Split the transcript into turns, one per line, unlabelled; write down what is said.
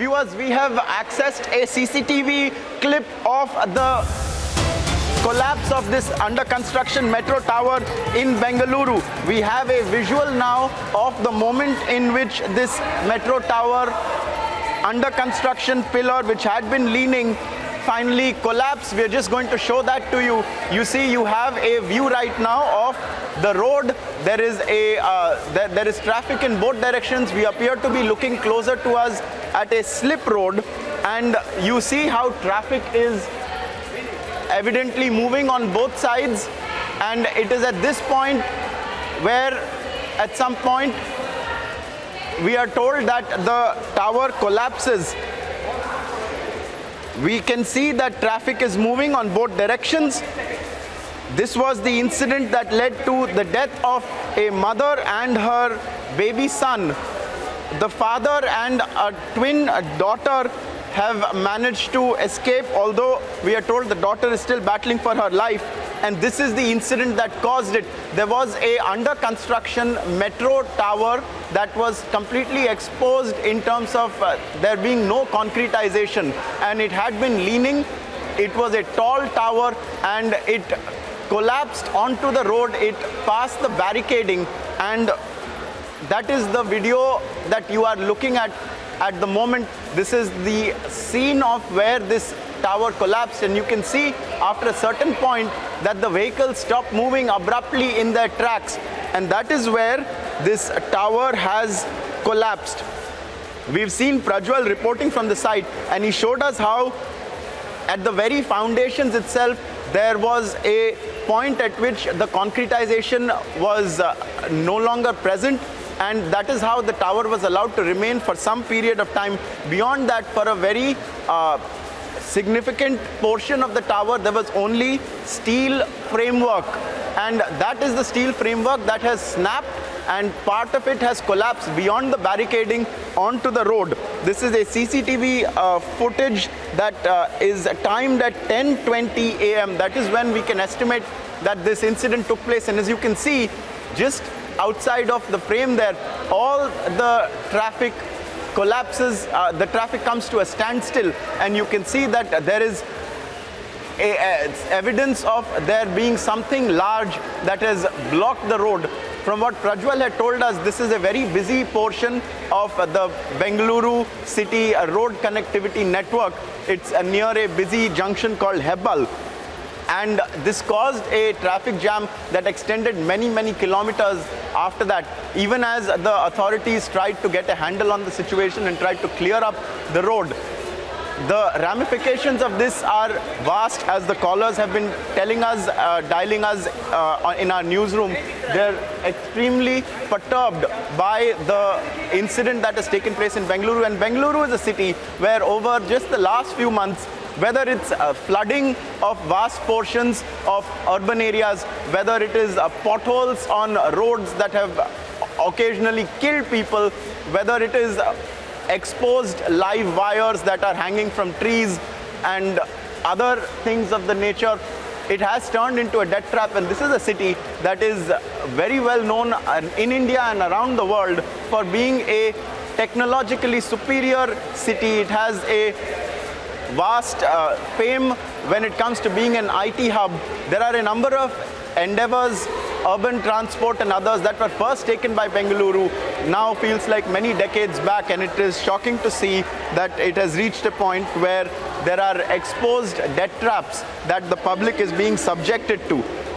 Viewers, we have accessed a CCTV clip of the collapse of this under construction metro tower in Bengaluru. We have a visual now of the moment in which this metro tower under construction pillar, which had been leaning, finally collapsed. We are just going to show that to you. You see, you have a view right now of the road. There is there is traffic in both directions. We appear to be looking closer to us at a slip road, and you see how traffic is evidently moving on both sides. And it is at this point where at some point we are told that the tower collapses. We can see that traffic is moving on both directions. This was the incident that led to the death of a mother and her baby son. The father and a twin daughter have managed to escape, although we are told the daughter is still battling for her life. And this is the incident that caused it. There was a under construction metro tower that was completely exposed in terms of there being no concretization, and it had been leaning. It was a tall tower and it collapsed onto the road. It passed the barricading, and that is the video that you are looking at the moment. This is the scene of where this tower collapsed, and you can see after a certain point that the vehicles stopped moving abruptly in their tracks, and that is where this tower has collapsed. We've seen Prajwal reporting from the site, and he showed us how at the very foundations itself there was a point at which the concretization was no longer present, and that is how the tower was allowed to remain for some period of time. Beyond that, for a very significant portion of the tower, there was only steel framework, and that is the steel framework that has snapped, and part of it has collapsed beyond the barricading onto the road. This is a CCTV footage that is timed at 10:20 a.m. That is when we can estimate that this incident took place, and as you can see, just outside of the frame there, all the traffic collapses. The traffic comes to a standstill, and you can see that there is evidence of there being something large that has blocked the road. From what Prajwal had told us, this is a very busy portion of the Bengaluru city road connectivity network. It's near a busy junction called Hebbal. And this caused a traffic jam that extended many kilometers after that, even as the authorities tried to get a handle on the situation and tried to clear up the road. The ramifications of this are vast, as the callers have been telling us, dialing us in our newsroom. They're extremely perturbed by the incident that has taken place in Bengaluru. And Bengaluru is a city where over just the last few months, whether it's flooding of vast portions of urban areas, whether it is potholes on roads that have occasionally killed people, whether it is exposed live wires that are hanging from trees and other things of the nature, it has turned into a death trap. And this is a city that is very well known in India and around the world for being a technologically superior city. It has a vast fame when it comes to being an IT hub. There are a number of endeavors, urban transport and others, that were first taken by Bengaluru, now feels like many decades back, and it is shocking to see that it has reached a point where there are exposed death traps that the public is being subjected to.